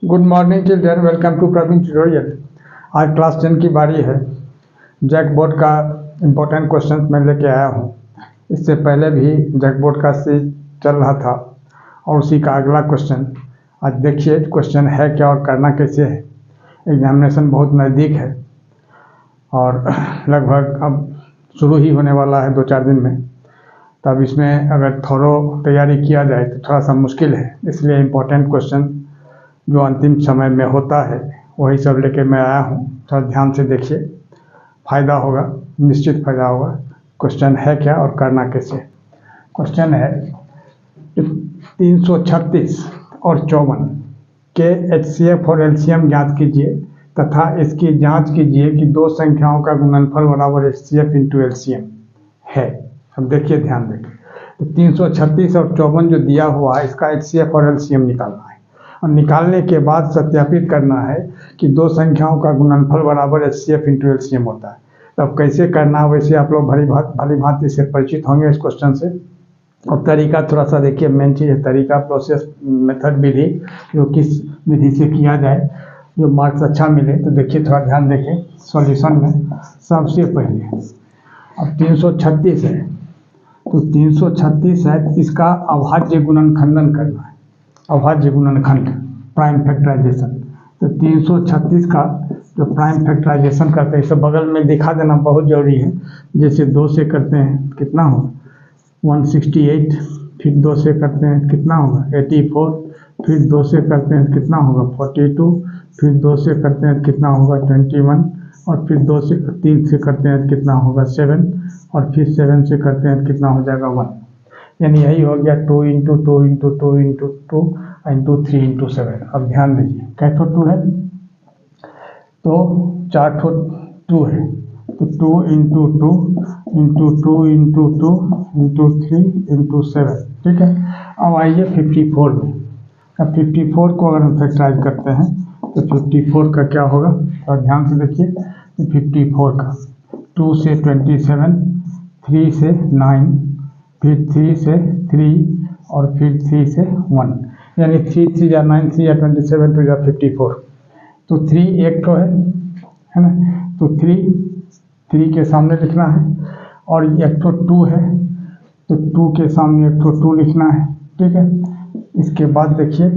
Good morning children, welcome to Praveen tutorial. आज class 10 की बारी है। जैकबोर्ड का इम्पोर्टेंट क्वेश्चन मैं लेके आया हूँ। इससे पहले भी जैकबोर्ड का सीरीज चल रहा था और उसी का अगला क्वेश्चन आज देखिए। क्वेश्चन है क्या और करना कैसे है। एग्जामिनेशन बहुत नज़दीक है और लगभग अब शुरू ही होने वाला है 2-4 दिन में। तब इसमें अगर थोड़ा तैयारी किया जाए तो थोड़ा सा मुश्किल है, इसलिए इम्पोर्टेंट क्वेश्चन जो अंतिम समय में होता है वही सब लेके मैं आया हूँ। थोड़ा ध्यान से देखिए, फ़ायदा होगा, निश्चित फ़ायदा होगा। क्वेश्चन है क्या और करना कैसे। क्वेश्चन है 336 और 54 के HCF और LCM ज्ञात कीजिए तथा इसकी जांच कीजिए कि दो संख्याओं का गुणनफल बराबर HCF इंटू LCM है। अब देखिए, ध्यान देंगे तो 336 और 54 जो दिया हुआ है इसका HCF और LCM निकालना है और निकालने के बाद सत्यापित करना है कि दो संख्याओं का गुणनफल बराबर HCF इंटू LCM होता है। तो अब कैसे करना है, वैसे आप लोग भली भांति से परिचित होंगे इस क्वेश्चन से। और तरीका थोड़ा सा देखिए, मेन चीज़ है तरीका, प्रोसेस, मेथड, विधि, जो किस विधि से किया जाए जो मार्क्स अच्छा मिले। तो देखिए, थोड़ा ध्यान देखिए सॉल्यूशन में। सबसे पहले अब 336 है तो 336 है, इसका अभाज्य गुणनखंडन करना है। अभाज्य गुणनखंड, प्राइम फैक्टराइजेशन। तो 336 का जो प्राइम फैक्टराइजेशन करते हैं, इसे बगल में दिखा देना बहुत जरूरी है। जैसे 2 से करते हैं कितना होगा 168, फिर 2 से करते हैं कितना होगा 84, फिर 2 से करते हैं कितना होगा 42, फिर 2 से करते हैं कितना होगा 21, और फिर 3 से करते हैं कितना होगा 7, और फिर 7 से करते हैं कितना हो जाएगा 1। यानी यही हो गया 2 into 2 into 2 into 2 into 3 into 7। अब ध्यान दीजिए कैठो 2 है तो 4 ठो 2 है, तो 2 into 2 into 2 into 2 into 3 into 7। ठीक है। अब आइए 54 में। अब 54 को अगर हम फैक्टराइज करते हैं तो 54 का क्या होगा, और ध्यान से देखिए 54 का 2 से 27, 3 से 9, फिर 3 से 3 और फिर 3 से 1, यानी 3 3 या 9, 3 या 27 2 या 54। तो 3 एक ठो है ना, तो 3 के सामने लिखना है, और एक ठो 2 है तो 2 के सामने एक ठो 2 लिखना है। ठीक है। इसके बाद देखिए,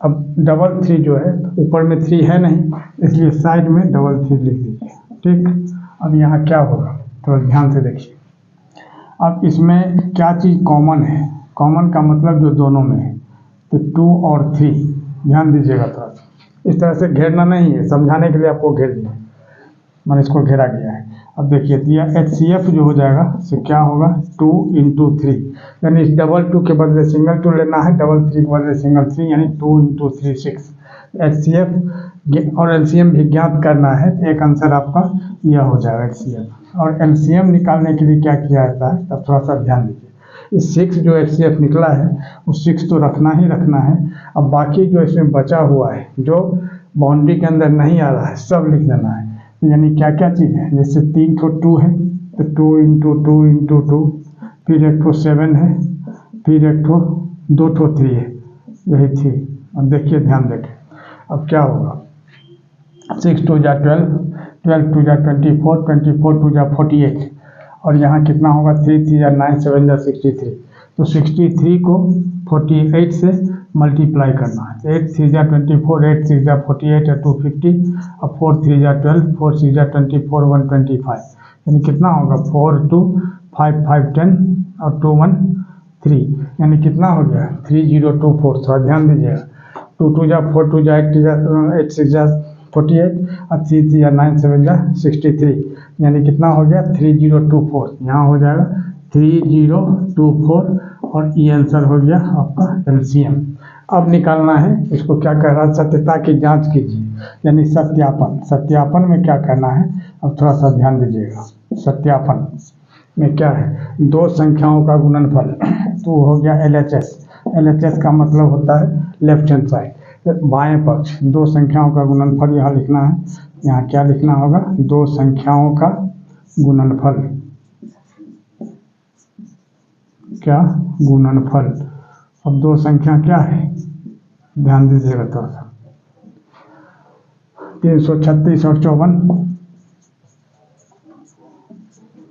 अब डबल 3 जो है ऊपर में 3 है नहीं, इसलिए साइड में डबल 3 लिख दीजिए। ठीक। अब यहाँ क्या होगा, थोड़ा ध्यान से देखिए। अब इसमें क्या चीज़ कॉमन है, कॉमन का मतलब जो दोनों में है, तो 2 और 3। ध्यान दीजिएगा थोड़ा सा, इस तरह से घेरना नहीं है, समझाने के लिए आपको घेर दिया, मैंने इसको घेरा गया है। अब देखिए दिया HCF जो हो जाएगा तो क्या होगा 2 इंटू 3, यानी इस डबल 2 के बदले सिंगल 2 लेना है, डबल 3 के बदले सिंगल 3, यानी 2 इंटू 3 6। HCF और LCM भी ज्ञात करना है, तो एक आंसर आपका यह हो जाएगा HCF। और LCM निकालने के लिए क्या किया जाता है, तब थोड़ा सा ध्यान दीजिए। इस 6 जो HCF निकला है उस 6 तो रखना ही रखना है। अब बाकी जो इसमें बचा हुआ है, जो बाउंड्री के अंदर नहीं आ रहा है, सब लिख देना है। यानी क्या क्या चीज़ है, जैसे 3 ठो 2 है तो 2 इंटू 2 इंटू 2, फिर एक ठो 7 है, फिर एक ठो 2 ठो 3 है, यही थी। अब देखिए ध्यान देखें, अब क्या होगा 6 2 जा 12, 12 2 जा 24, 24 2 जा 48, और यहाँ कितना होगा 3 3 जा 9, 7 जा 63। तो 63 को 48 से मल्टीप्लाई करना है। 8 3 जा 24, 8 6 जा 48 है 250, अब 4 3 जा 12, 4 6 जा 24, 125, यानी कितना होगा 4 2 5 5 10 और 2 1 3, यानी कितना हो गया 3024। थोड़ा ध्यान दीजिएगा, 2 2 जा 4 2 जा 8 जा 8 6 जा 48 और 3 3 या 9 7 जा 63, यानी कितना हो गया 3024। यहाँ हो जाएगा 3024 और ये आंसर हो गया आपका LCM। अब निकालना है, इसको क्या कह रहा है, सत्यता की जांच कीजिए, यानी सत्यापन। सत्यापन में क्या करना है, अब थोड़ा सा ध्यान दीजिएगा। सत्यापन में क्या है, दो संख्याओं का गुणनफल, तो हो गया LHS। LHS का मतलब होता है लेफ्ट हैंड साइड, बाएं पक्ष। दो संख्याओं का गुणनफल यहाँ लिखना है। यहाँ क्या लिखना होगा, दो संख्याओं का गुणनफल, क्या गुणनफल। अब दो संख्या क्या है, ध्यान दीजिएगा थोड़ा सा, 336 और 54,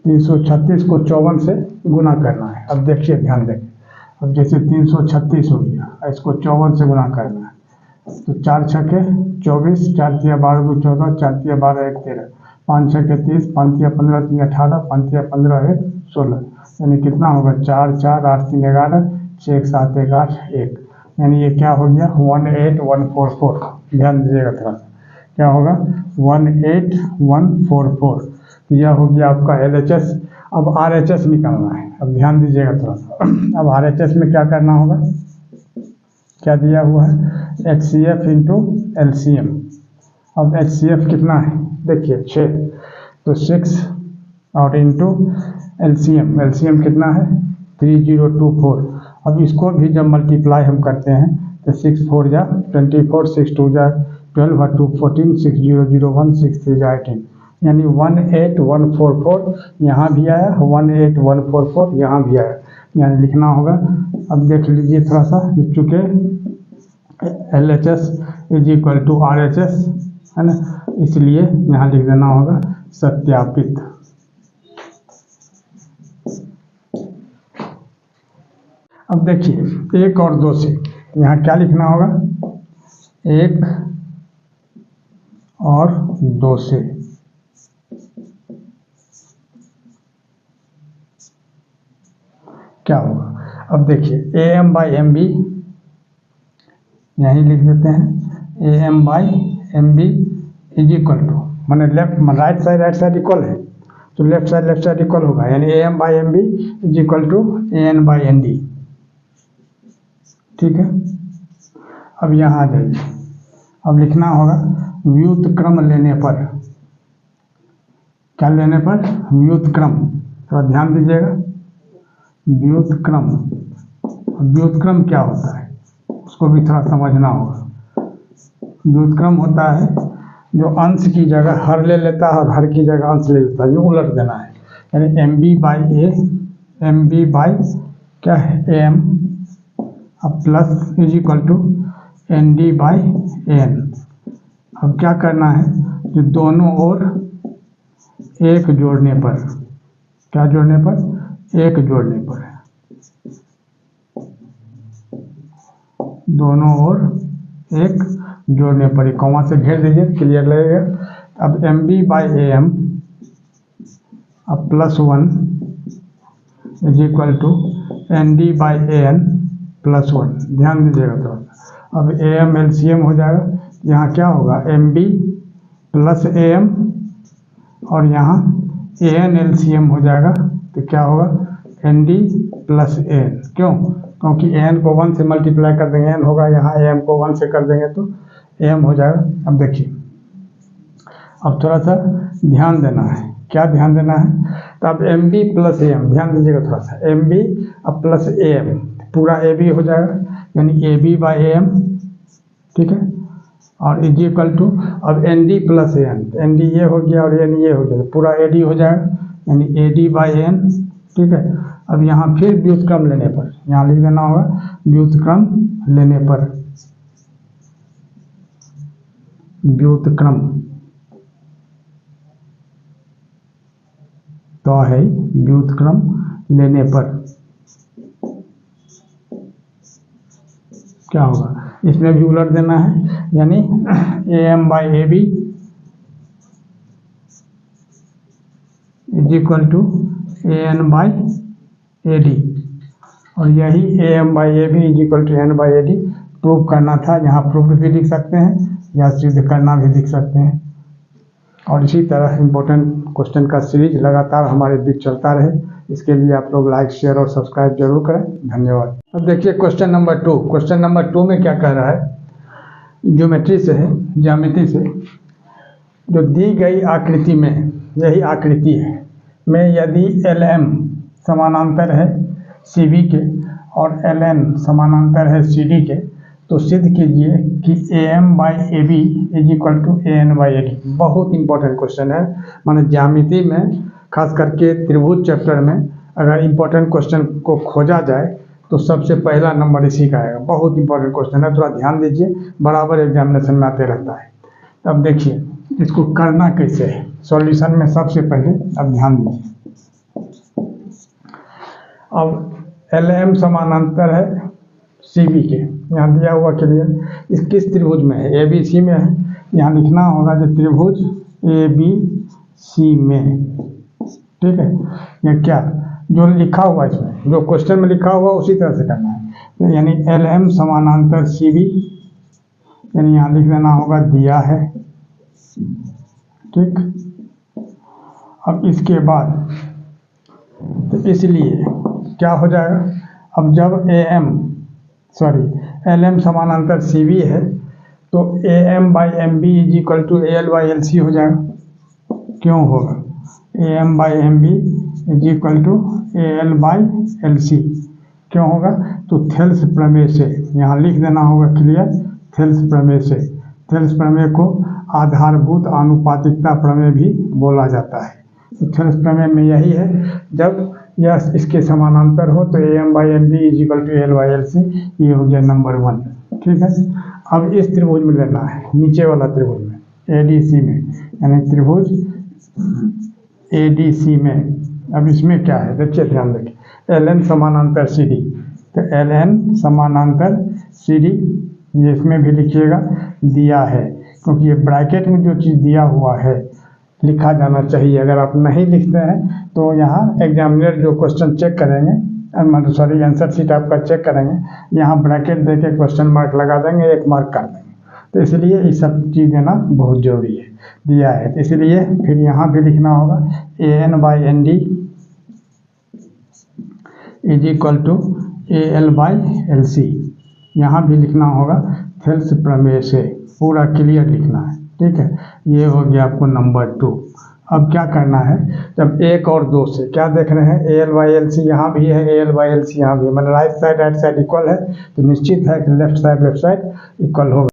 336 को 54 से गुना करना है। अब देखिए, ध्यान दें, अब जैसे 336 हो गया, इसको 54 से गुना करना है, तो 4 छक्के 24, 4 तिया 12 2 14, 4 तिया 12 1 13, 5 छक्के 30, 5 तिया 15 3 18, 5 तिया 15 1 16, यानी कितना होगा 4 4 8 3 11, 6 7 1 8 1, यानी ये क्या हो गया 18144। ध्यान दीजिएगा थोड़ा सा, क्या होगा 18144, यह हो गया आपका LHS। अब RHS निकालना है। अब ध्यान दीजिएगा थोड़ा सा, अब RHS में क्या करना होगा, क्या दिया हुआ है HCF इंटू LCM। अब HCF कितना है, देखिए 6, तो 6 और इंटू LCM कितना है 3024। अब इसको भी जब मल्टीप्लाई हम करते हैं तो 6 4 जा 24, 6 2 जा 12 और 2 14, 6 0 0 1, 6 3 जा 18, यानी 18144 यहाँ भी आया, 18144 यहाँ भी आया, यानी लिखना होगा। अब देख लीजिए थोड़ा सा, चूँकि LHS is equal to RHS है ना, इसलिए यहाँ लिख देना होगा सत्यापित। अब देखिए 1 और 2 से यहाँ क्या लिखना होगा, 1 और 2 से क्या होगा। अब देखिए AM/MB यहीं लिख देते हैं, AM/MB इज इक्वल टू, मैंने राइट साइड इक्वल है तो लेफ्ट साइड इक्वल होगा, यानी AM/MB is equal to AN/ND। ठीक है, अब यहाँ आ जाइए, अब लिखना होगा व्युत्क्रम लेने पर, क्या लेने पर, व्युत्क्रम। थोड़ा ध्यान दीजिएगा, व्युत्क्रम, व्युत्क्रम क्या होता है उसको भी थोड़ा समझना होगा। व्युत्क्रम होता है जो अंश की जगह हर ले लेता है और हर की जगह अंश ले लेता है, जो उलट देना है, यानी MB/A, MB/ क्या है AM अब plus is equal to ND/AN। अब क्या करना है, जो दोनों ओर एक जोड़ने पर, क्या जोड़ने पर, एक जोड़ने पर, दोनों ओर एक जोड़ने पर, कॉमा से घेर दीजिए, क्लियर लगेगा। अब MB/AM अब +1 इज इक्वल टू ND/AN +1। ध्यान दीजिएगा थोड़ा सा, अब AM LCM हो जाएगा, यहाँ क्या होगा MB + AM और यहाँ AN LCM हो जाएगा, तो क्या होगा ND + AN। क्यों, क्योंकि AN को 1 से मल्टीप्लाई कर देंगे N होगा, यहाँ AM को 1 से कर देंगे तो AM हो जाएगा। अब देखिए, अब थोड़ा सा ध्यान देना है, क्या ध्यान देना है, तो अब MB + AM, ध्यान दीजिएगा थोड़ा सा, MB अब + AM पूरा AB हो जाएगा, यानी AB/AM। ठीक है, और इज इक्वल टू अब ND + AN, ND ये हो गया और AN ये हो गया, पूरा AD हो जाएगा, यानी AD/AN। ठीक है, अब यहाँ फिर व्युत्क्रम लेने पर, यहाँ लिख देना होगा व्युत्क्रम लेने पर, व्युत्क्रम तो है व्युत्क्रम लेने पर क्या होगा, इसमें भी उलट देना है, यानी AM/AB is equal to AN/AD, और यही AM/AB is equal to AN/AD prove करना था। यहाँ प्रूफ भी लिख सकते हैं या सिद्ध करना भी लिख सकते हैं, और इसी तरह इम्पोर्टेंट क्वेश्चन का सीरीज लगातार हमारे बीच चलता रहे, इसके लिए आप लोग लाइक शेयर और सब्सक्राइब जरूर करें। धन्यवाद। अब देखिए क्वेश्चन नंबर 2, क्वेश्चन नंबर 2 में क्या कह रहा है, ज्योमेट्री से है, ज्यामिति से, जो दी गई आकृति में, यही आकृति है, में यदि LM समानांतर है CV के और LN समानांतर है CD के, तो सिद्ध कीजिए कि AM/AB is equal to AN/AD। बहुत इंपॉर्टेंट क्वेश्चन है, माने ज्यामिति में, खास करके त्रिभुज चैप्टर में अगर इंपॉर्टेंट क्वेश्चन को खोजा जाए तो सबसे पहला नंबर इसी का आएगा। बहुत इंपॉर्टेंट क्वेश्चन है, थोड़ा ध्यान दीजिए, बराबर एग्जामिनेशन में आते रहता है। अब देखिए इसको करना कैसे है। सॉल्यूशन में सबसे पहले अब ध्यान दीजिए, अब LM समानांतर है CV के, यहाँ दिया हुआ क्लियर। इस किस त्रिभुज में है? ABC में है। यहाँ लिखना होगा जो त्रिभुज ABC में, ठीक है। ये क्या जो लिखा हुआ इसमें, जो क्वेश्चन में लिखा हुआ उसी तरह से करना है। तो यानी LM समानांतर CV, यानी यहाँ लिख देना होगा दिया है, ठीक। अब इसके बाद तो इसलिए क्या हो जाएगा, अब जब LM समानांतर CV है तो AM/MB = AL/LC हो जाएगा। क्यों होगा? AM/MB = AL/LC क्यों होगा? तो थेल्स प्रमेय से, यहाँ लिख देना होगा क्लियर, थेल्स प्रमेय से। थेल्स प्रमेय को आधारभूत आनुपातिकता प्रमेय भी बोला जाता है। तो थेल्स प्रमेय में यही है, जब यह इसके समानांतर हो तो AM/MB = AL/LC, ये हो गया नंबर 1, ठीक है। अब इस त्रिभुज में लेना है, नीचे वाला त्रिभुज में, ADC में, यानी त्रिभुज ADC में। अब इसमें क्या है देखिए, ध्यान रखिए, LN समानांतर CD, तो LN समानांतर CD, ये इसमें भी लिखिएगा दिया है, क्योंकि ये ब्रैकेट में जो चीज़ दिया हुआ है लिखा जाना चाहिए। अगर आप नहीं लिखते हैं तो यहाँ एग्जामिनर जो क्वेश्चन चेक करेंगे, आंसर शीट आपका चेक करेंगे, यहाँ ब्रैकेट देके क्वेश्चन मार्क लगा देंगे, 1 मार्क काट देंगे। तो इसलिए ये सब चीज़ देना बहुत ज़रूरी है, दिया है। तो इसलिए फिर यहाँ भी लिखना होगा AN/ND = AL/LC, यहाँ भी लिखना होगा थेल्स प्रमेय से, पूरा क्लियर लिखना है, ठीक है। ये हो गया आपको नंबर 2। अब क्या करना है, जब 1 और 2 से क्या देख रहे हैं, AL/LC यहाँ भी है, AL/LC यहाँ भी है, मतलब राइट साइड इक्वल है, तो निश्चित है कि लेफ्ट साइड इक्वल होगा।